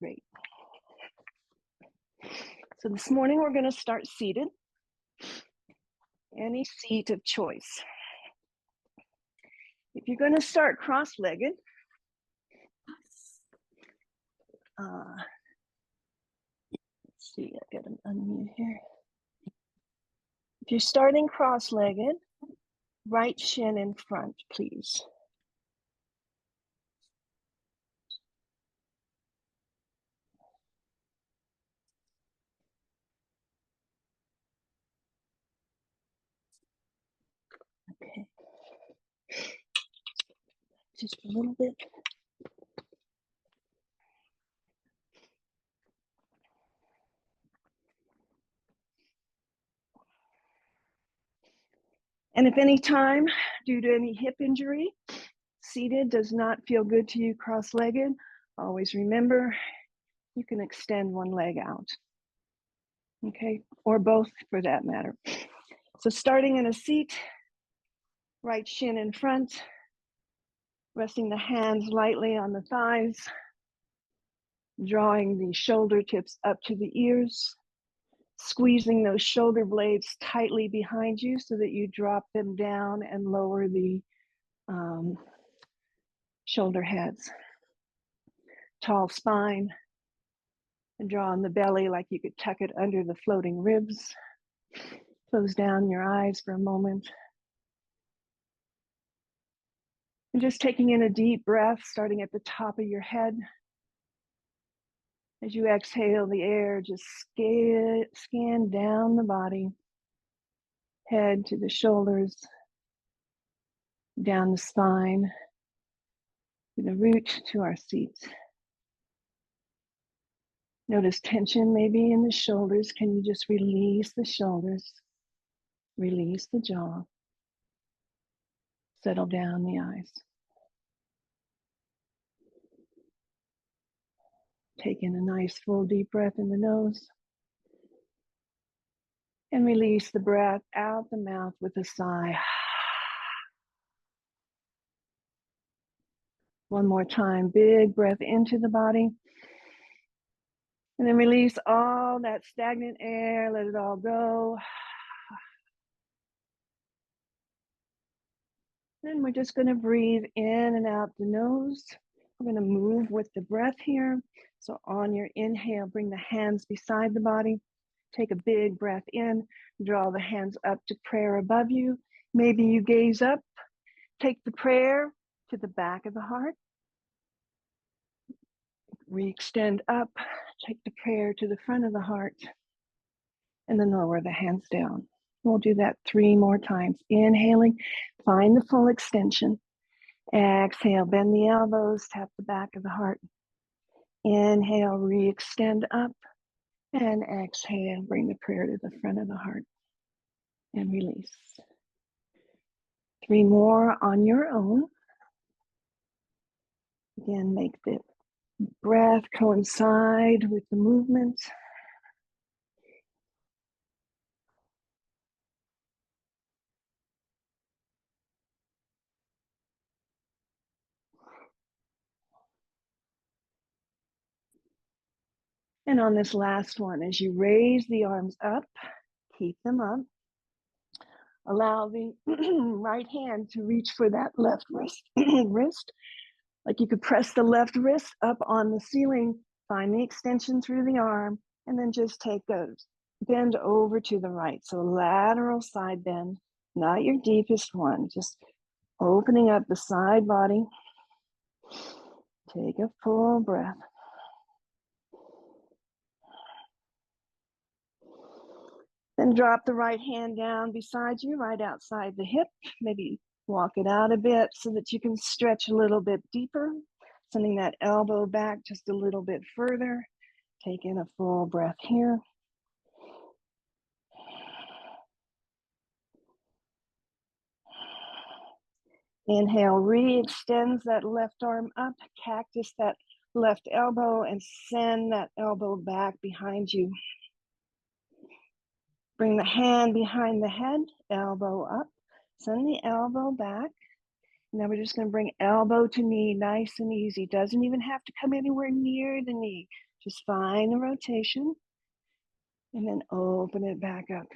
Great. So this morning we're going to start seated. Any seat of choice. If you're going to start cross-legged, let's see, I got an unmute here. If you're starting cross-legged, right shin in front, please. Okay. Just a little bit. And if any time, due to any hip injury, seated does not feel good to you cross-legged, always remember you can extend one leg out. Okay, or both for that matter. So starting in a seat, right shin in front, resting the hands lightly on the thighs, drawing the shoulder tips up to the ears, squeezing those shoulder blades tightly behind you so that you drop them down and lower the shoulder heads. Tall spine, and draw on the belly like you could tuck it under the floating ribs. Close down your eyes for a moment. And just taking in a deep breath, starting at the top of your head. As you exhale the air, just scan down the body, head to the shoulders, down the spine, to the root to our seats. Notice tension maybe in the shoulders. Can you just release the shoulders? Release the jaw. Settle down the eyes. Take in a nice full deep breath in the nose. And release the breath out the mouth with a sigh. One more time, big breath into the body. And then release all that stagnant air, let it all go. Then we're just going to breathe in and out the nose. We're going to move with the breath here. So on your inhale, bring the hands beside the body. Take a big breath in, draw the hands up to prayer above you. Maybe you gaze up, take the prayer to the back of the heart. Re-extend up, take the prayer to the front of the heart, and then lower the hands down. We'll do that 3 more times. Inhaling, find the full extension. Exhale, bend the elbows, tap the back of the heart. Inhale, re-extend up, and exhale, bring the prayer to the front of the heart, and release. 3 more on your own. Again, make the breath coincide with the movement. And on this last one, as you raise the arms up, keep them up. Allow the right hand to reach for that left wrist. Like you could press the left wrist up on the ceiling, find the extension through the arm, and then just take a bend over to the right. So lateral side bend, not your deepest one, just opening up the side body. Take a full breath. Then drop the right hand down beside you, right outside the hip. Maybe walk it out a bit so that you can stretch a little bit deeper, sending that elbow back just a little bit further. Take in a full breath here. Inhale, re-extends that left arm up, cactus that left elbow, and send that elbow back behind you. Bring the hand behind the head, elbow up, send the elbow back. Now we're just going to bring elbow to knee, nice and easy. Doesn't even have to come anywhere near the knee. Just find the rotation and then open it back up.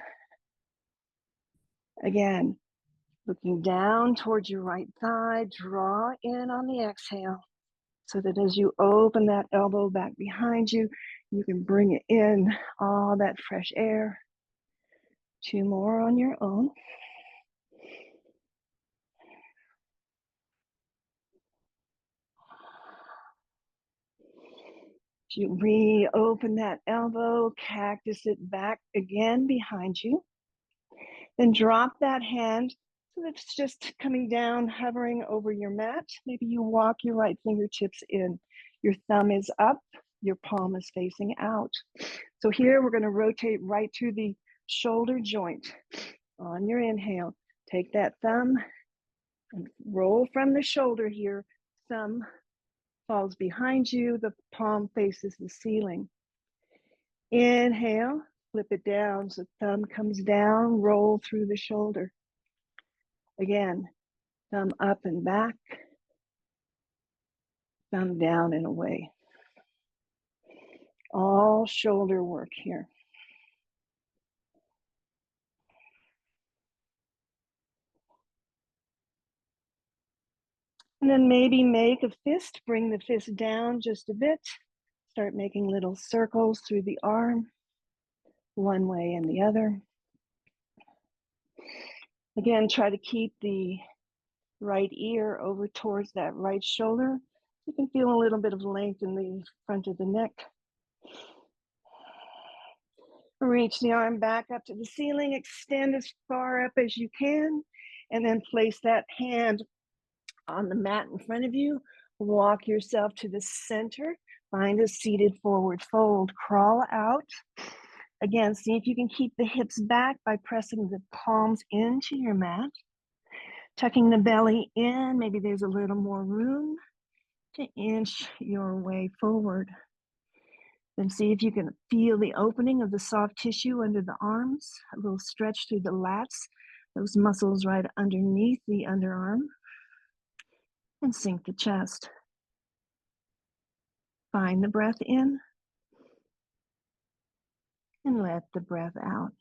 Again, looking down towards your right thigh, draw in on the exhale so that as you open that elbow back behind you, you can bring it in, all that fresh air. 2 more on your own. You reopen that elbow, cactus it back again behind you. Then drop that hand so that it's just coming down, hovering over your mat. Maybe you walk your right fingertips in. Your thumb is up, your palm is facing out. So here we're going to rotate right to the shoulder joint. On your inhale, take that thumb and roll from the shoulder here. Thumb falls behind you, the palm faces the ceiling. Inhale, flip it down so thumb comes down, roll through the shoulder. Again, thumb up and back, thumb down and away. All shoulder work here. And then maybe make a fist, bring the fist down just a bit. Start making little circles through the arm, one way and the other. Again, try to keep the right ear over towards that right shoulder. You can feel a little bit of length in the front of the neck. Reach the arm back up to the ceiling, extend as far up as you can, and then place that hand on the mat in front of you. Walk yourself to the center, find a seated forward fold, crawl out. Again, see if you can keep the hips back by pressing the palms into your mat. Tucking the belly in, maybe there's a little more room to inch your way forward. Then see if you can feel the opening of the soft tissue under the arms, a little stretch through the lats, those muscles right underneath the underarm, and sink the chest. Find the breath in and let the breath out.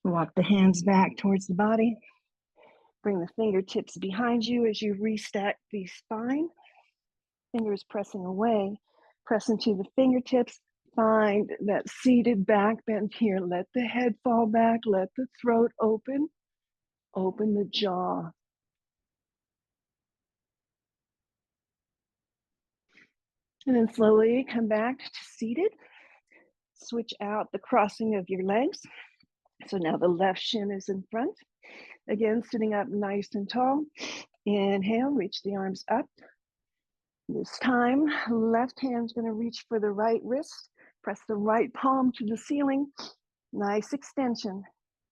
Walk the hands back towards the body. Bring the fingertips behind you as you restack the spine. Fingers pressing away. Press into the fingertips. Find that seated back bend here. Let the head fall back. Let the throat open. Open the jaw. And then slowly come back to seated. Switch out the crossing of your legs. So now the left shin is in front. Again, sitting up nice and tall. Inhale, reach the arms up. This time, left hand's going to reach for the right wrist. Press the right palm to the ceiling. Nice extension.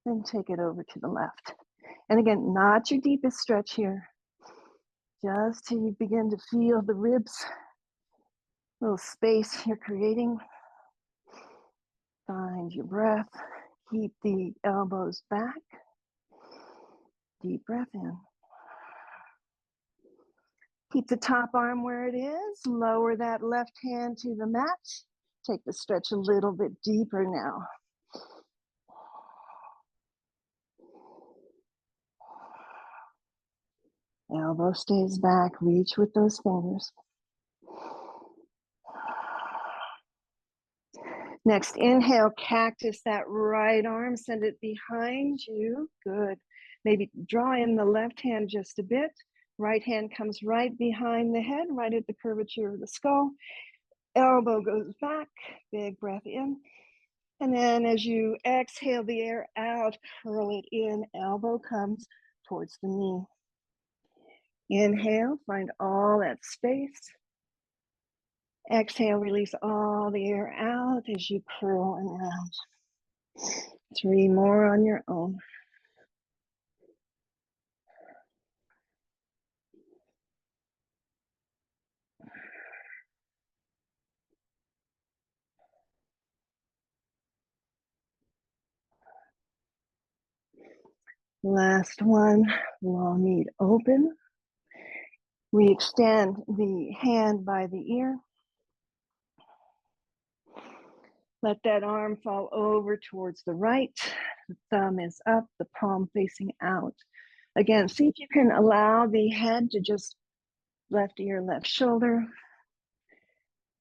Then take it over to the left. And again, not your deepest stretch here. Just till you begin to feel the ribs, little space you're creating. Find your breath. Keep the elbows back. Deep breath in. Keep the top arm where it is. Lower that left hand to the mat. Take the stretch a little bit deeper now. Elbow stays back. Reach with those fingers. Next, inhale, cactus that right arm. Send it behind you. Good. Maybe draw in the left hand just a bit. Right hand comes right behind the head, right at the curvature of the skull. Elbow goes back. Big breath in. And then as you exhale the air out, curl it in. Elbow comes towards the knee. Inhale, find all that space. Exhale, release all the air out as you curl and round. 3 more on your own. Last one, long knee open. We extend the hand by the ear. Let that arm fall over towards the right. The thumb is up, the palm facing out. Again, see if you can allow the head to just left ear, left shoulder.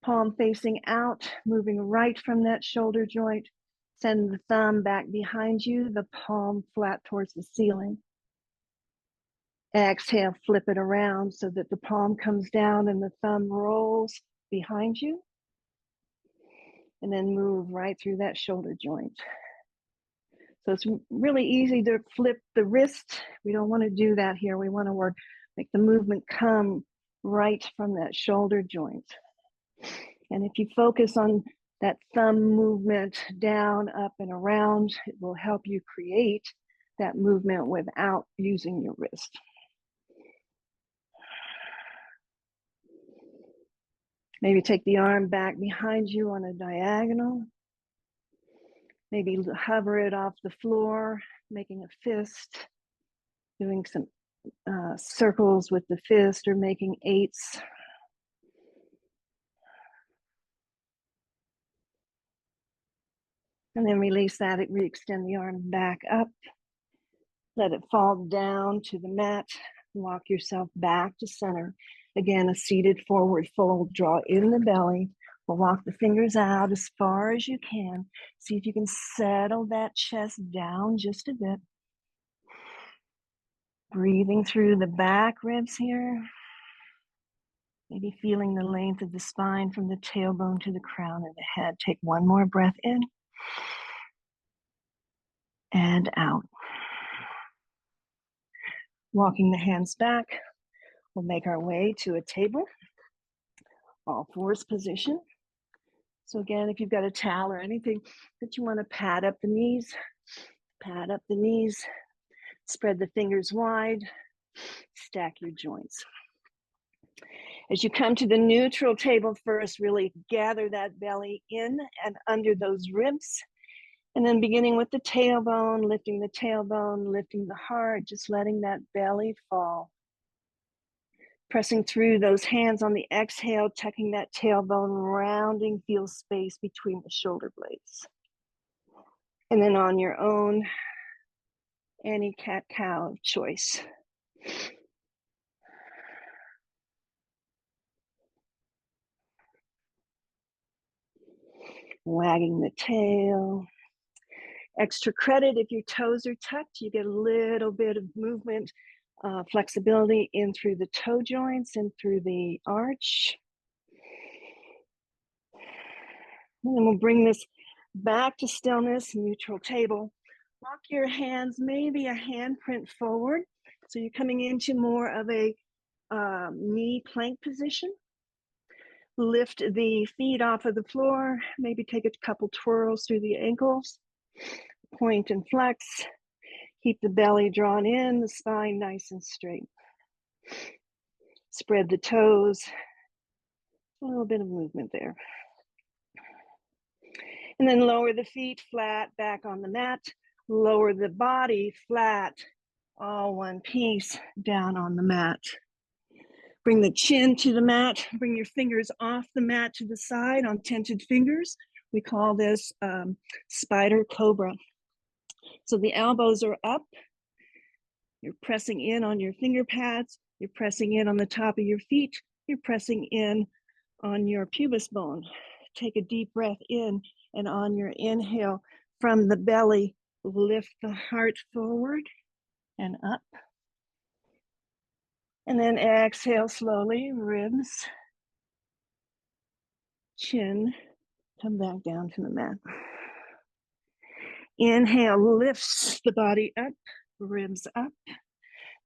Palm facing out, moving right from that shoulder joint. Send the thumb back behind you, the palm flat towards the ceiling. Exhale, flip it around so that the palm comes down and the thumb rolls behind you. And then move right through that shoulder joint. So it's really easy to flip the wrist. We don't want to do that here. We want to make the movement come right from that shoulder joint. And if you focus on that thumb movement down, up, and around, it will help you create that movement without using your wrist. Maybe take the arm back behind you on a diagonal. Maybe hover it off the floor, making a fist, doing some circles with the fist or making eights. And then release that, re-extend the arm back up. Let it fall down to the mat. Walk yourself back to center. Again, a seated forward fold. Draw in the belly. We'll walk the fingers out as far as you can. See if you can settle that chest down just a bit. Breathing through the back ribs here. Maybe feeling the length of the spine from the tailbone to the crown of the head. Take one more breath in and out. Walking the hands back, we'll make our way to a table, all fours position. So again, if you've got a towel or anything that you want to pad up the knees, spread the fingers wide, stack your joints. As you come to the neutral table first, really gather that belly in and under those ribs. And then beginning with the tailbone, lifting the heart, just letting that belly fall. Pressing through those hands on the exhale, tucking that tailbone, rounding, feel space between the shoulder blades. And then on your own, any cat-cow of choice. Wagging the tail. Extra credit if your toes are tucked, you get a little bit of movement, flexibility in through the toe joints and through the arch. And then we'll bring this back to stillness, neutral table. Walk your hands, maybe a handprint forward. So you're coming into more of a knee plank position. Lift the feet off of the floor, maybe take a couple twirls through the ankles. Point and flex. Keep the belly drawn in, the spine nice and straight. Spread the toes. A little bit of movement there. And then lower the feet flat back on the mat. Lower the body flat, all one piece, down on the mat. Bring the chin to the mat. Bring your fingers off the mat to the side on tented fingers. We call this spider cobra. So the elbows are up. You're pressing in on your finger pads. You're pressing in on the top of your feet. You're pressing in on your pubis bone. Take a deep breath in, and on your inhale from the belly, lift the heart forward and up. And then exhale slowly, ribs, chin, come back down to the mat. Inhale, lifts the body up, ribs up.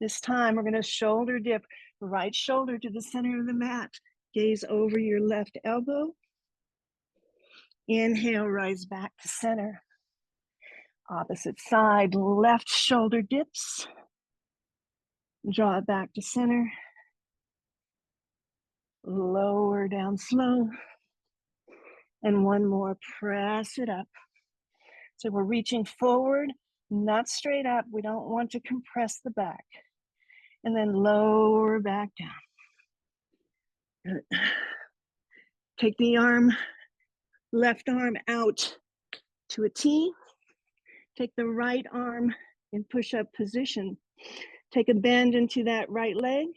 This time we're going to shoulder dip, right shoulder to the center of the mat. Gaze over your left elbow. Inhale, rise back to center. Opposite side, left shoulder dips. Draw it back to center. Lower down slow. And one more, press it up. So we're reaching forward, not straight up. We don't want to compress the back. And then lower back down. Good. Take the arm, left arm out to a T. Take the right arm in push-up position. Take a bend into that right leg.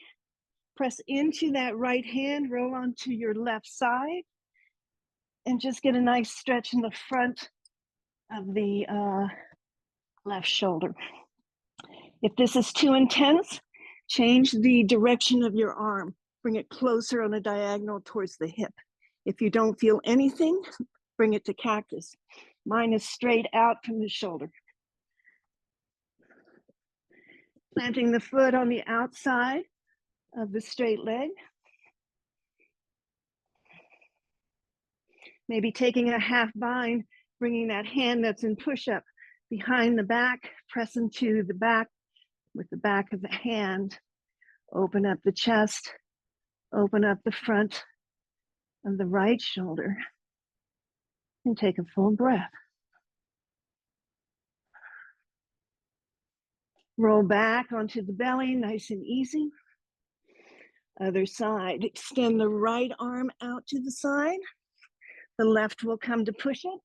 Press into that right hand, roll onto your left side, and just get a nice stretch in the front of the left shoulder. If this is too intense, change the direction of your arm. Bring it closer on a diagonal towards the hip. If you don't feel anything, bring it to cactus. Mine is straight out from the shoulder. Planting the foot on the outside of the straight leg. Maybe taking a half bind, bringing that hand that's in push-up behind the back, press into the back with the back of the hand. Open up the chest, open up the front of the right shoulder, and take a full breath. Roll back onto the belly, nice and easy. Other side, extend the right arm out to the side. The left will come to push it.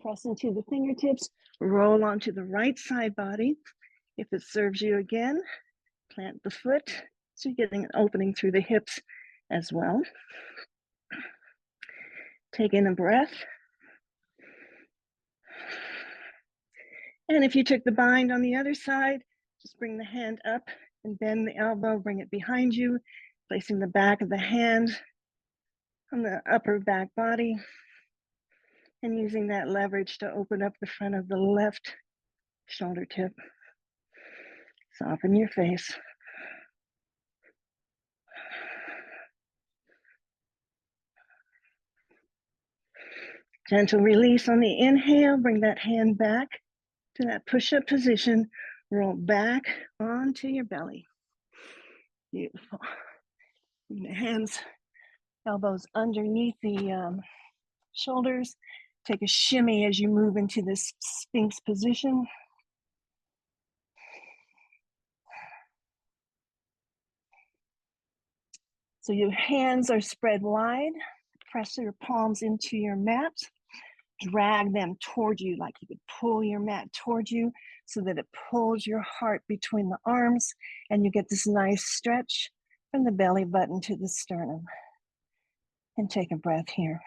Press into the fingertips, roll onto the right side body. If it serves you again, plant the foot, so you're getting an opening through the hips as well. Take in a breath. And if you took the bind on the other side, just bring the hand up and bend the elbow, bring it behind you, placing the back of the hand on the upper back body, and using that leverage to open up the front of the left shoulder tip. Soften your face. Gentle release on the inhale, bring that hand back to that push-up position, roll back onto your belly. Beautiful. Bring the hands, elbows underneath the shoulders. Take a shimmy as you move into this Sphinx position. So your hands are spread wide. Press your palms into your mat. Drag them toward you like you could pull your mat toward you so that it pulls your heart between the arms and you get this nice stretch from the belly button to the sternum. And take a breath here.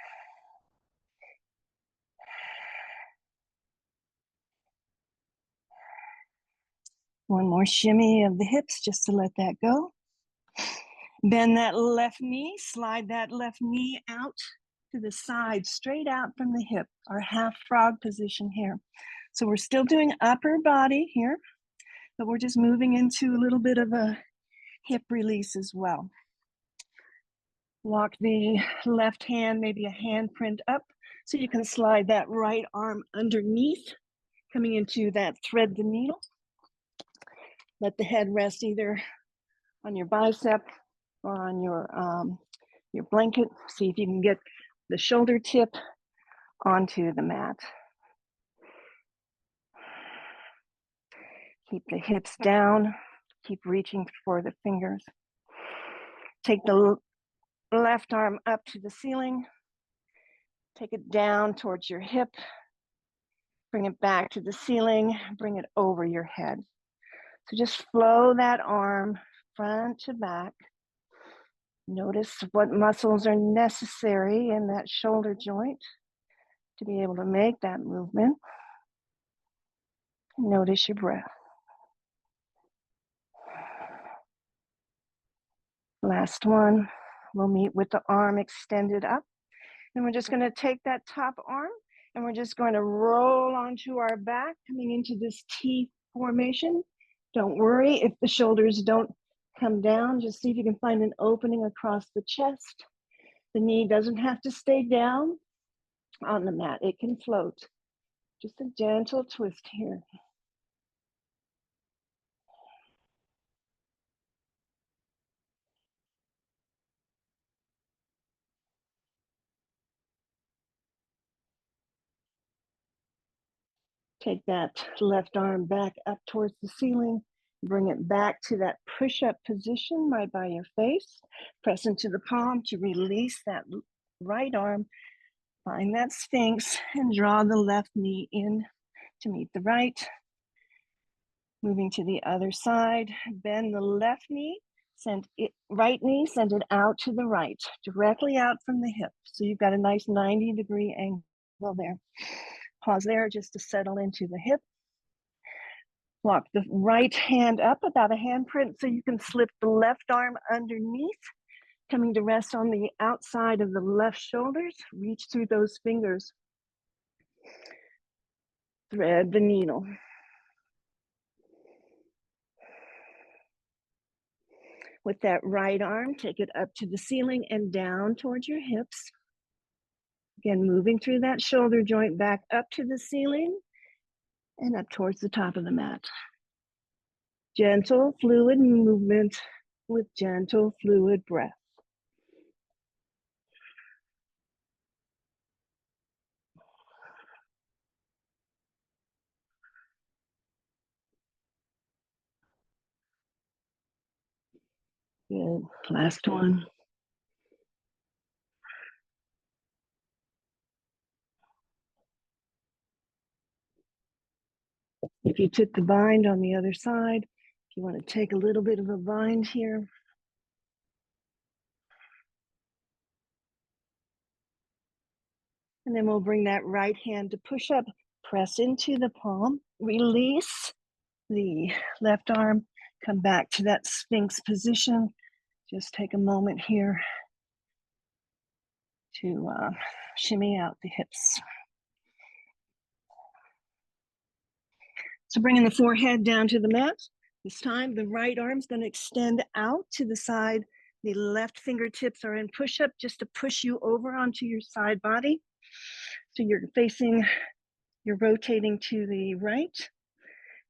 One more shimmy of the hips just to let that go. Bend that left knee, slide that left knee out to the side, straight out from the hip, our half frog position here. So we're still doing upper body here, but we're just moving into a little bit of a hip release as well. Walk the left hand, maybe a handprint up, so you can slide that right arm underneath, coming into that thread the needle. Let the head rest either on your bicep or on your blanket. See if you can get the shoulder tip onto the mat. Keep the hips down. Keep reaching for the fingers. Take the left arm up to the ceiling. Take it down towards your hip. Bring it back to the ceiling. Bring it over your head. So just flow that arm front to back. Notice what muscles are necessary in that shoulder joint to be able to make that movement. Notice your breath. Last one, we'll meet with the arm extended up. And we're just gonna take that top arm and we're just going to roll onto our back, coming into this T formation. Don't worry if the shoulders don't come down, just see if you can find an opening across the chest. The knee doesn't have to stay down on the mat, it can float. Just a gentle twist here. Take that left arm back up towards the ceiling. Bring it back to that push-up position right by your face. Press into the palm to release that right arm. Find that Sphinx and draw the left knee in to meet the right. Moving to the other side, bend the left knee, right knee, send it out to the right, directly out from the hip. So you've got a nice 90-degree angle there. Pause there just to settle into the hip. Walk the right hand up about a handprint so you can slip the left arm underneath, coming to rest on the outside of the left shoulders. Reach through those fingers. Thread the needle. With that right arm, take it up to the ceiling and down towards your hips. Again, moving through that shoulder joint back up to the ceiling and up towards the top of the mat. Gentle, fluid movement with gentle, fluid breath. Good. Last one. If you took the bind on the other side, if you want to take a little bit of a bind here. And then we'll bring that right hand to push up, press into the palm, release the left arm, come back to that Sphinx position. Just take a moment here to shimmy out the hips. So bringing the forehead down to the mat. This time, the right arm's going to extend out to the side. The left fingertips are in push-up just to push you over onto your side body. So you're rotating to the right.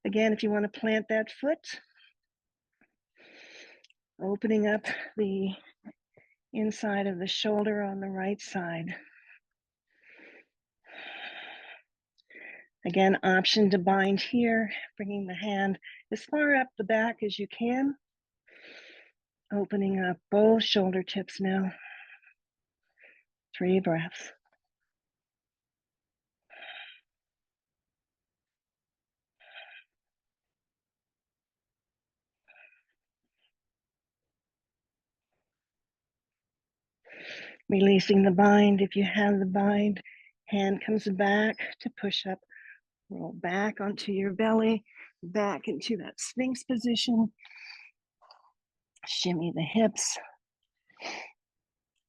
Again, if you want to plant that foot, opening up the inside of the shoulder on the right side. Again, option to bind here, bringing the hand as far up the back as you can. Opening up both shoulder tips now. 3 breaths. Releasing the bind. If you have the bind, hand comes back to push up. Roll back onto your belly, back into that Sphinx position. Shimmy the hips.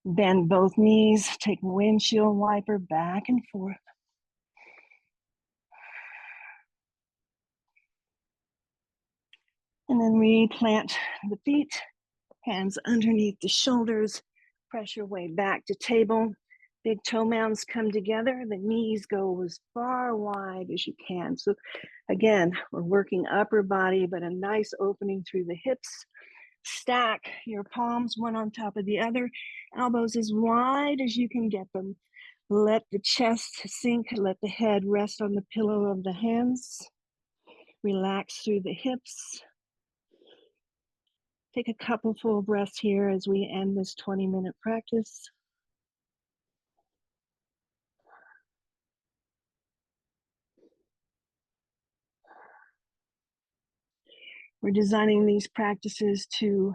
Bend both knees. Take windshield wiper back and forth. And then replant the feet. Hands underneath the shoulders. Press your way back to table. Big toe mounds come together. The knees go as far wide as you can. So again, we're working upper body, but a nice opening through the hips. Stack your palms one on top of the other. Elbows as wide as you can get them. Let the chest sink. Let the head rest on the pillow of the hands. Relax through the hips. Take a couple full breaths here as we end this 20-minute practice. We're designing these practices to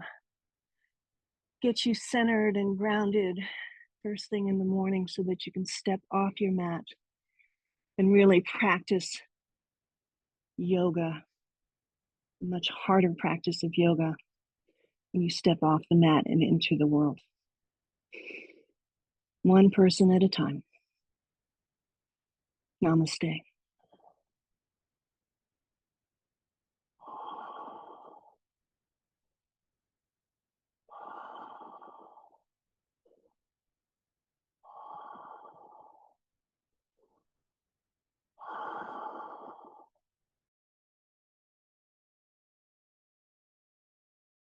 get you centered and grounded first thing in the morning so that you can step off your mat and really practice yoga, a much harder practice of yoga when you step off the mat and into the world. One person at a time. Namaste.